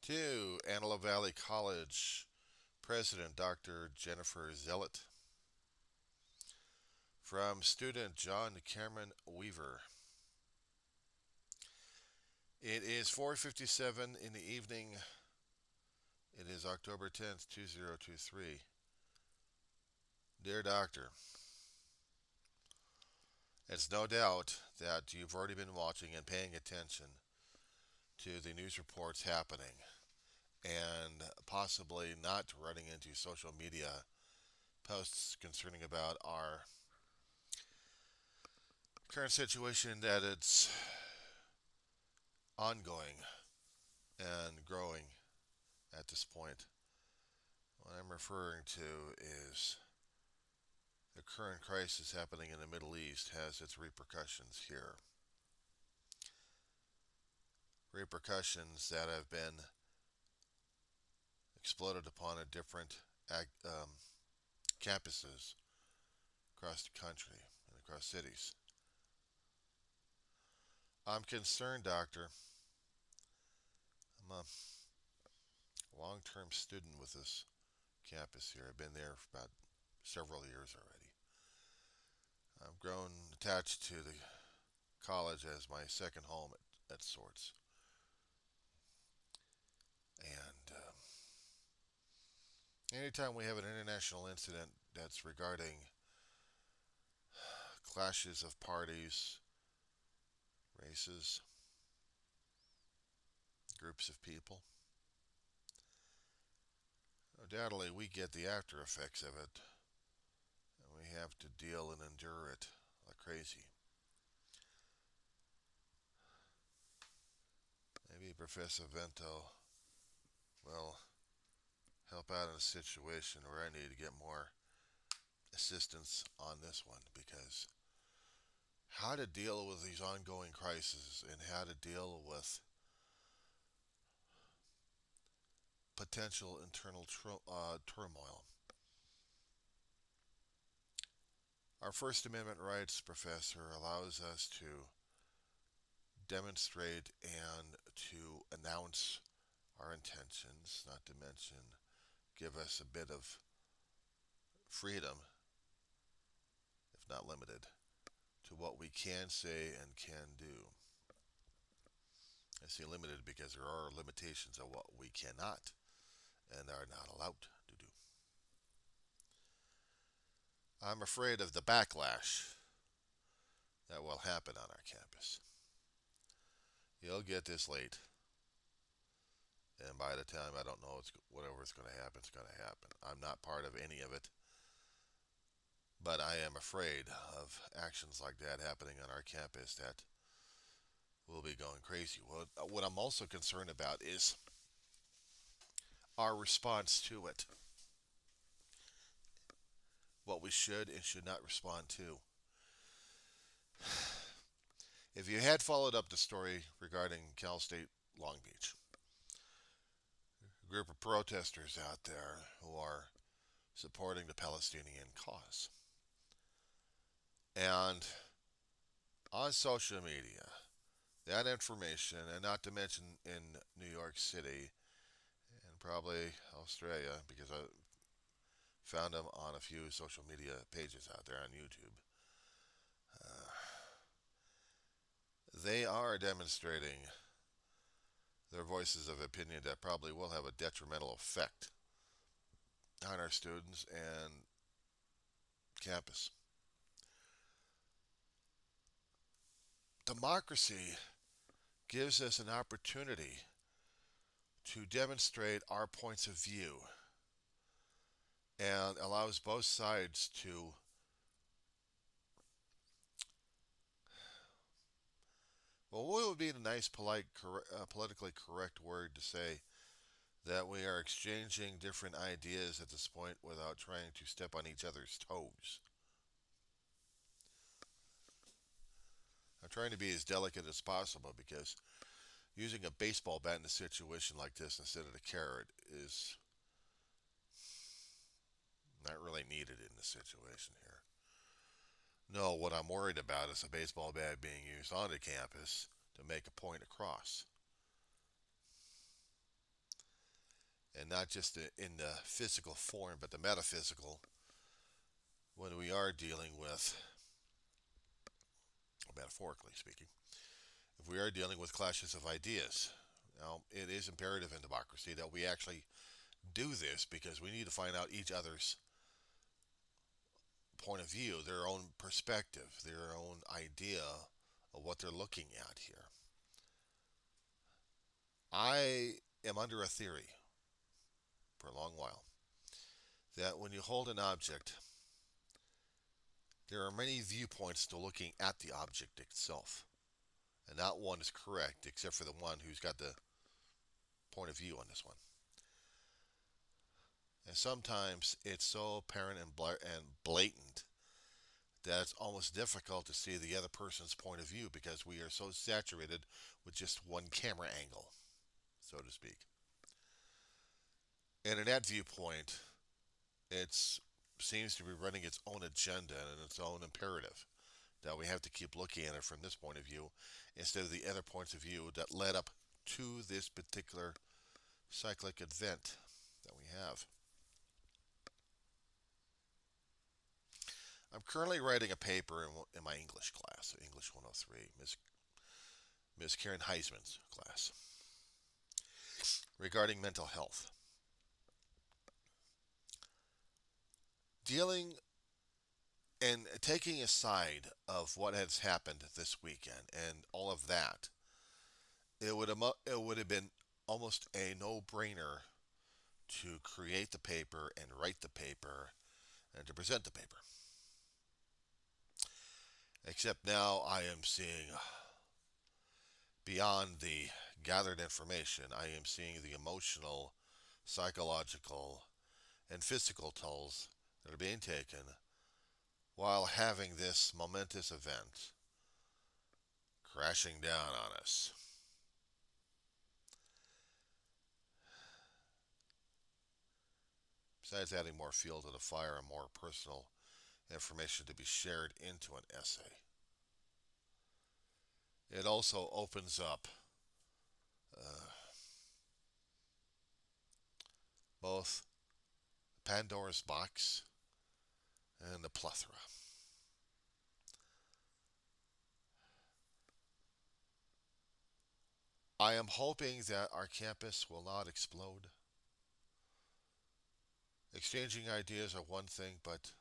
To Antelope Valley College President Dr. Jennifer Zealot. From student John Cameron Weaver. It is 4:57 in the evening. It is October 10th, 2023. Dear Doctor, it's no doubt that you've already been watching and paying attention to the news reports happening and possibly not running into social media posts concerning about our current situation, that it's ongoing and growing at this point. What I'm referring to is the current crisis happening in the Middle East has its repercussions here. Repercussions that have been exploded upon at different campuses across the country and across cities. I'm concerned, Doctor. I'm a long term student with this campus here. I've been there for about several years already. I've grown attached to the college as my second home at sorts. And anytime we have an international incident that's regarding clashes of parties, races, groups of people, undoubtedly we get the after effects of it, and we have to deal and endure it like crazy. Maybe Professor Vento will help out in a situation where I need to get more assistance on this one, because how to deal with these ongoing crises and how to deal with potential internal turmoil. Our First Amendment rights, Professor, allows us to demonstrate and to announce our intentions, not to mention give us a bit of freedom, if not limited, to what we can say and can do. I say limited because there are limitations on what we cannot and are not allowed to do. I'm afraid of the backlash that will happen on our campus. You'll get this late, and by the time I don't know, whatever's going to happen, it's going to happen. I'm not part of any of it, but I am afraid of actions like that happening on our campus that will be going crazy. What I'm also concerned about is our response to it, what we should and should not respond to. If you had followed up the story regarding Cal State Long Beach, a group of protesters out there who are supporting the Palestinian cause. And on social media, that information, and not to mention in New York City and probably Australia, because I found them on a few social media pages out there on YouTube, uh, they are demonstrating their voices of opinion that probably will have a detrimental effect on our students and campus. Democracy gives us an opportunity to demonstrate our points of view and allows both sides to, well, what would be the nice, polite, politically correct word to say that we are exchanging different ideas at this point without trying to step on each other's toes. I'm trying to be as delicate as possible because using a baseball bat in a situation like this instead of a carrot is not really needed in this situation here. No, what I'm worried about is a baseball bat being used on the campus to make a point across. and not just in the physical form, but the metaphysical when we are dealing with, metaphorically speaking, if we are dealing with clashes of ideas. Now, it is imperative in democracy that we actually do this because we need to find out each other's point of view, their own perspective, their own idea of what they're looking at here. I am under a theory for a long while that when you hold an object, there are many viewpoints to looking at the object itself. And not one is correct except for the one who's got the point of view on this one. And sometimes it's so apparent and blatant that it's almost difficult to see the other person's point of view because we are so saturated with just one camera angle, so to speak. And in that viewpoint, it seems to be running its own agenda and its own imperative that we have to keep looking at it from this point of view instead of the other points of view that led up to this particular cyclic event that we have. I'm currently writing a paper in my English class, English 103, Ms. Karen Heisman's class, regarding mental health. Dealing and taking aside of what has happened this weekend and all of that, it would have been almost a no-brainer to create the paper and write the paper and to present the paper. Except now I am seeing beyond the gathered information, I am seeing the emotional, psychological, and physical tolls that are being taken while having this momentous event crashing down on us. Besides adding more fuel to the fire and more personal information to be shared into an essay, it also opens up uh, both Pandora's box and the plethora. I am hoping that our campus will not explode. Exchanging ideas are one thing, but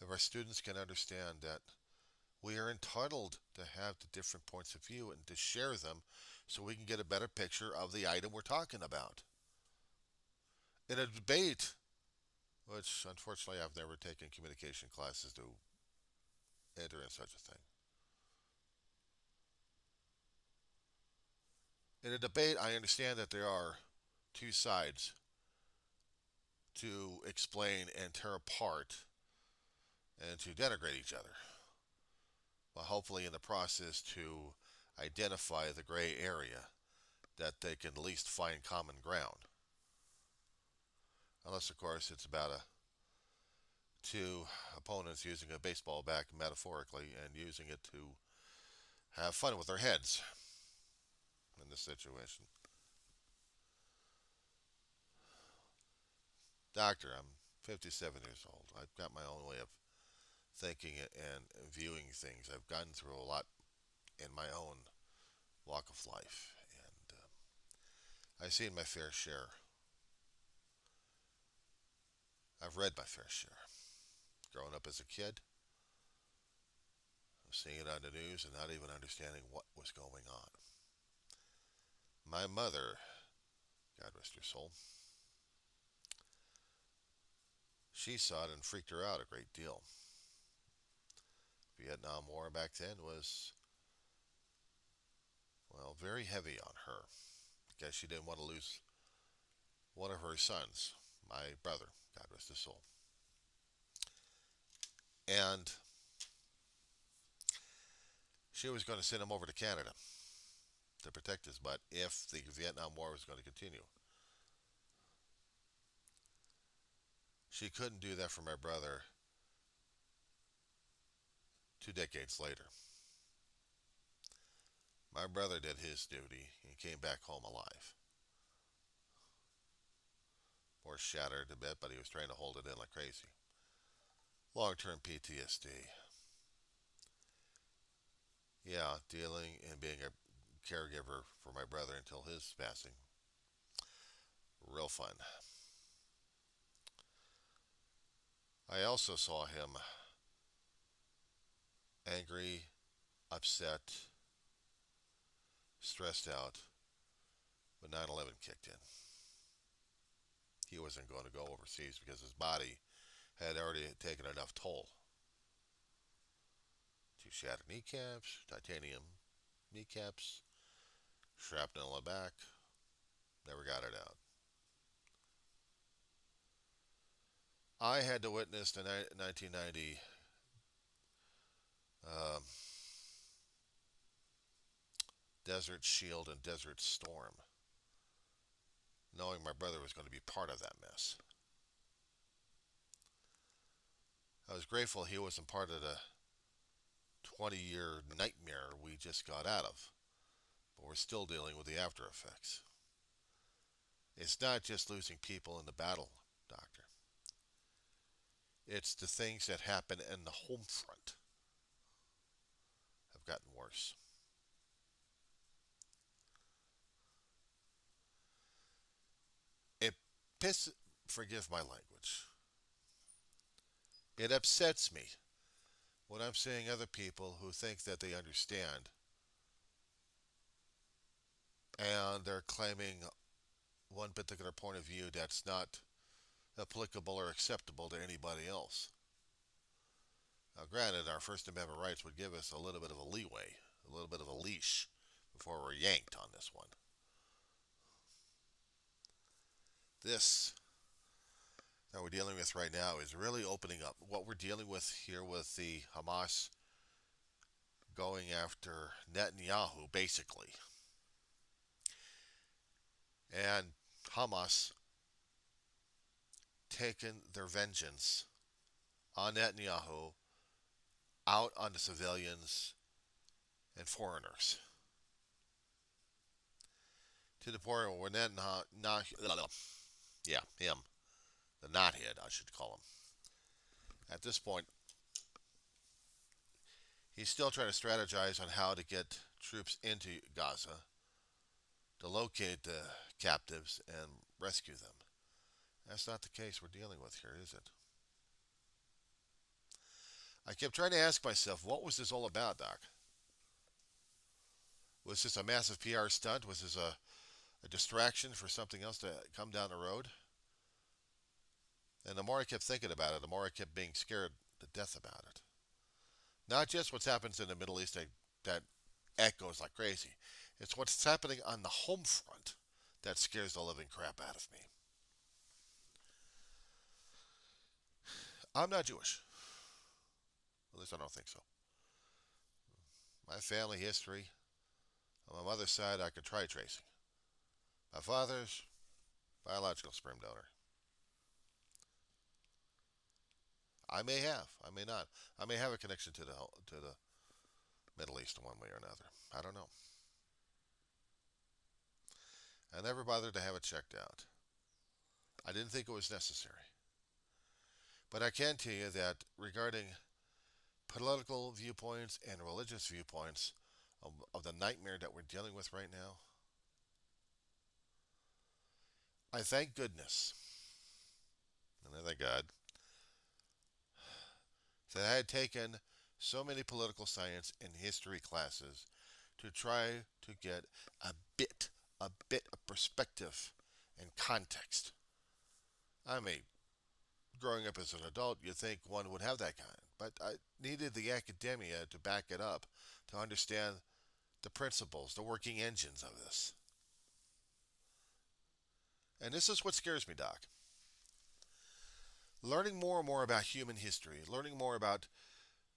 if our students can understand that we are entitled to have the different points of view and to share them so we can get a better picture of the item we're talking about. In a debate, which unfortunately I've never taken communication classes to enter in such a thing. In a debate, I understand that there are two sides to explain and tear apart and to denigrate each other, but hopefully in the process to identify the gray area that they can at least find common ground. Unless, of course, it's about two opponents using a baseball bat metaphorically and using it to have fun with their heads in this situation. Doctor, I'm 57 years old. I've got my own way of thinking and viewing things. I've gotten through a lot in my own walk of life, and I've seen my fair share. I've read my fair share. Growing up as a kid, seeing it on the news and not even understanding what was going on. My mother, God rest her soul, she saw it and freaked her out a great deal. Vietnam War back then was, well, very heavy on her because she didn't want to lose one of her sons, my brother, God rest his soul. And she was going to send him over to Canada to protect his butt if the Vietnam War was going to continue. She couldn't do that for my brother 2 decades later. My brother did his duty and came back home alive. More shattered a bit, but he was trying to hold it in like crazy. Long-term PTSD. Yeah, dealing and being a caregiver for my brother until his passing. Real fun. I also saw him angry, upset, stressed out when 9/11 kicked in. He wasn't going to go overseas because his body had already taken enough toll. Two shattered kneecaps, titanium kneecaps, shrapnel in the back. Never got it out. I had to witness the 1990 um, Desert Shield and Desert Storm, knowing my brother was going to be part of that mess. I was grateful he wasn't part of the 20-year nightmare we just got out of, but we're still dealing with the after effects. It's not just losing people in the battle, Doctor. It's the things that happen in the home front have gotten worse. It pisses, forgive my language, it upsets me when I'm seeing other people who think that they understand and they're claiming one particular point of view that's not applicable or acceptable to anybody else. Now, granted, our First Amendment rights would give us a little bit of a leeway, a little bit of a leash before we're yanked on this one. This that we're dealing with right now is really opening up. What we're dealing with here with the Hamas going after Netanyahu, basically, and Hamas taking their vengeance on Netanyahu out on the civilians and foreigners to the point where Netanyahu, yeah, him, the knothead, I should call him. At this point, he's still trying to strategize on how to get troops into Gaza to locate the captives and rescue them. That's not the case we're dealing with here, is it? I kept trying to ask myself, what was this all about, Doc? Was this a massive PR stunt? Was this a distraction for something else to come down the road? And the more I kept thinking about it, the more I kept being scared to death about it. Not just what happens in the Middle East that echoes like crazy. It's what's happening on the home front that scares the living crap out of me. I'm not Jewish. At least I don't think so. My family history, on my mother's side, I could try tracing. My father's biological sperm donor. I may have, I may not. I may have a connection to the Middle East in one way or another. I don't know. I never bothered to have it checked out. I didn't think it was necessary. But I can tell you that regarding political viewpoints and religious viewpoints of the nightmare that we're dealing with right now, I thank goodness, and I thank God, that I had taken so many political science and history classes to try to get a bit, of perspective and context. I mean, growing up as an adult, you'd think one would have that kind, but I needed the academia to back it up, to understand the principles, the working engines of this. And this is what scares me, Doc. Learning more and more about human history, learning more about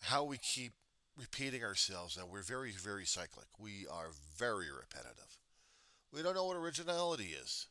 how we keep repeating ourselves, and we're very, very cyclic. We are very repetitive. We don't know what originality is.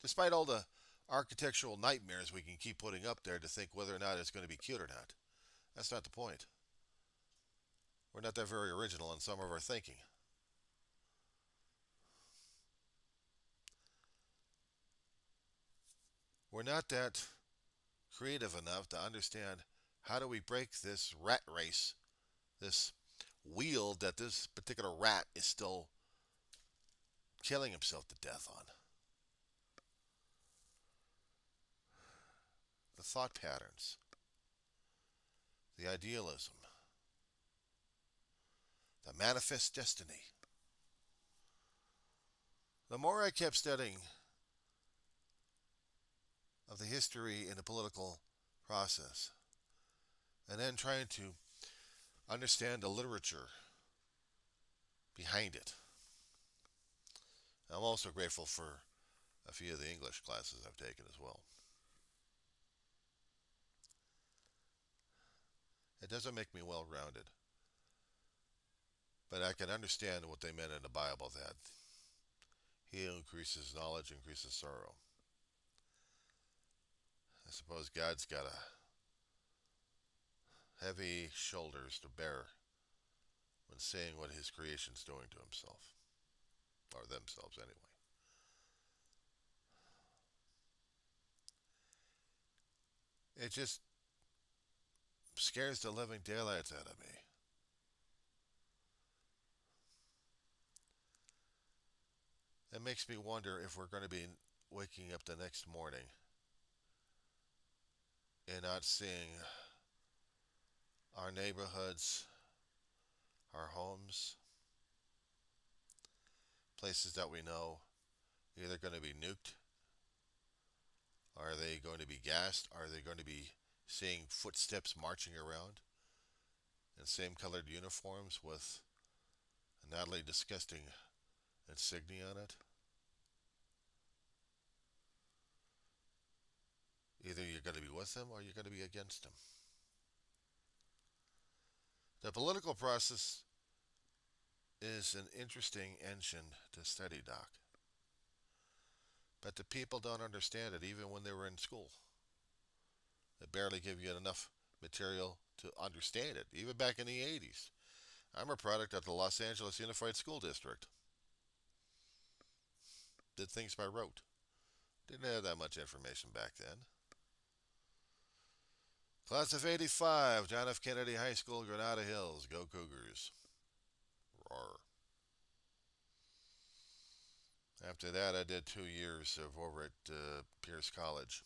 Despite all the architectural nightmares we can keep putting up there to think whether or not it's going to be cute or not. That's not the point. We're not that very original in some of our thinking. we're not that creative enough to understand how do we break this rat race, this wheel that this particular rat is still killing himself to death on. The thought patterns, the idealism, the manifest destiny. The more I kept studying of the history and the political process, and then trying to understand the literature behind it. I'm also grateful for a few of the English classes I've taken as well. It doesn't make me well rounded, but I can understand what they meant in the Bible that he who increases knowledge increases sorrow. I suppose God's got a heavy shoulders to bear when saying what his creation's doing to himself, or themselves anyway. It just scares the living daylights out of me. It makes me wonder if we're going to be waking up the next morning and not seeing our neighborhoods, our homes, places that we know either going to be nuked. Are they going to be gassed? Are they going to be seeing footsteps marching around in same colored uniforms with an utterly disgusting insignia on it? Either you're going to be with them or you're going to be against them. The political process is an interesting engine to study, Doc. But the people don't understand it even when they were in school. They barely give you enough material to understand it, even back in the 80s. I'm a product of the Los Angeles Unified School District. Did things by rote. Didn't have that much information back then. Class of 85, John F. Kennedy High School, Granada Hills. Go Cougars. Roar. After that, I did 2 years of over at Pierce College.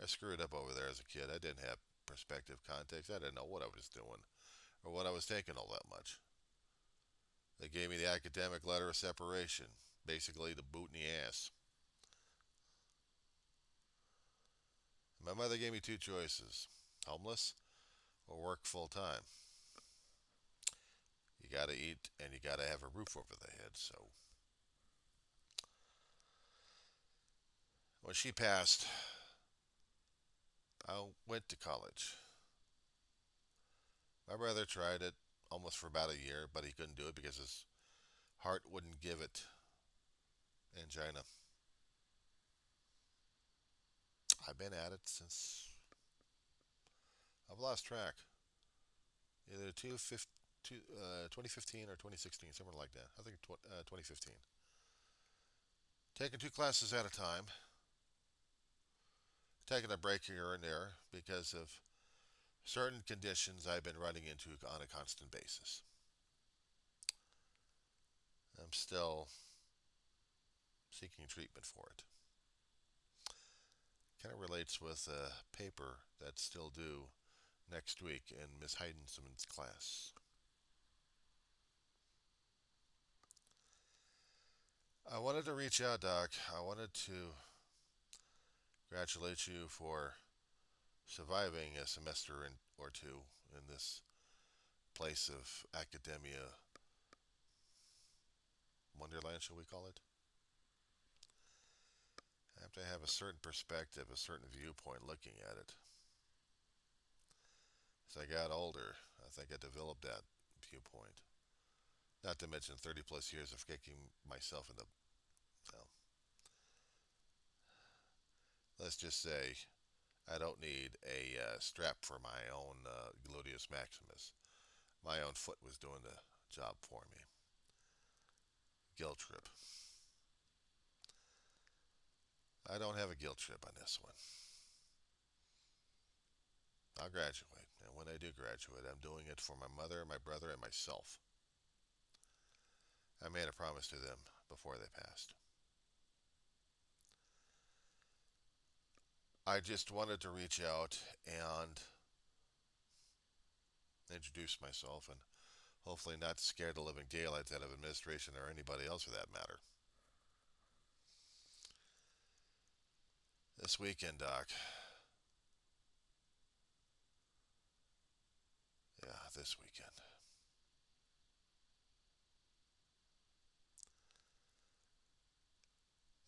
I screwed up over there as a kid. I didn't have perspective context. I didn't know what I was doing or what I was taking all that much. They gave me the academic letter of separation, basically the boot in the ass. My mother gave me two choices: homeless or work full time. You got to eat and you got to have a roof over the head. So when she passed, I went to college. My brother tried it almost for about a year, but he couldn't do it because his heart wouldn't give it. Angina. I've been at it since I've lost track. Either 2015 or 2016, somewhere like that. I think 2015. Taking two classes at a time. Taking a break here and there because of certain conditions I've been running into on a constant basis. I'm still seeking treatment for it. Kind of relates with a paper that's still due next week in Miss Heidensomen's class. I wanted to reach out, Doc. I wanted to congratulate you for surviving a semester or two in this place of academia wonderland, shall we call it? I have to have a certain perspective, a certain viewpoint looking at it. As I got older, I think I developed that viewpoint. Not to mention 30 plus years of kicking myself in the, well, let's just say I don't need a strap for my own gluteus maximus. My own foot was doing the job for me. Guilt trip. I don't have a guilt trip on this one. I'll graduate. And when I do graduate, I'm doing it for my mother, my brother, and myself. I made a promise to them before they passed. I just wanted to reach out and introduce myself and hopefully not scare the living daylights out of administration or anybody else for that matter. This weekend, Doc. Yeah, this weekend.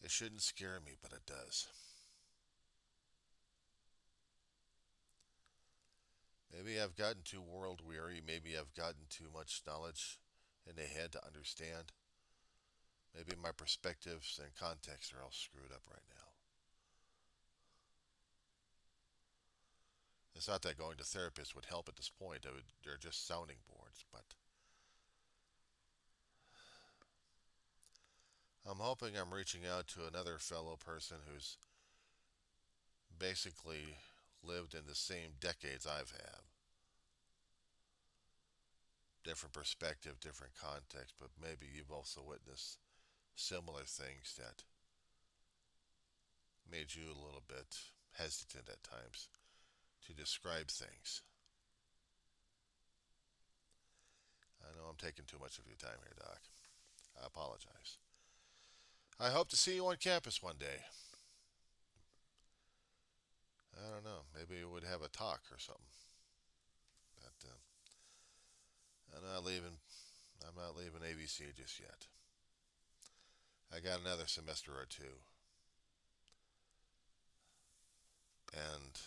It shouldn't scare me, but it does. Maybe I've gotten too world weary. Maybe I've gotten too much knowledge in the head to understand. Maybe my perspectives and context are all screwed up right now. It's not that going to therapists would help at this point. They're just sounding boards. But I'm hoping I'm reaching out to another fellow person who's basically lived in the same decades I've had. Different perspective, different context, but maybe you've also witnessed similar things that made you a little bit hesitant at times to describe things. I know I'm taking too much of your time here, Doc. I apologize. I hope to see you on campus one day. I don't know. Maybe we would have a talk or something. But I'm not leaving. I'm not leaving AVC just yet. I got another semester or two, and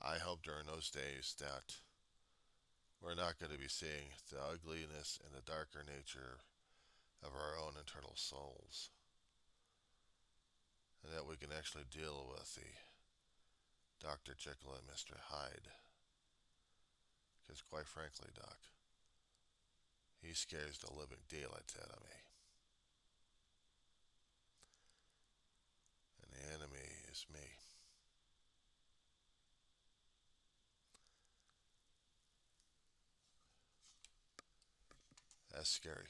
I hope during those days that we're not going to be seeing the ugliness and the darker nature of our own internal souls, and that we can actually deal with the Dr. Jekyll and Mr. Hyde. Because quite frankly, Doc, he scares the living daylights out of me. And the enemy is me. That's scary.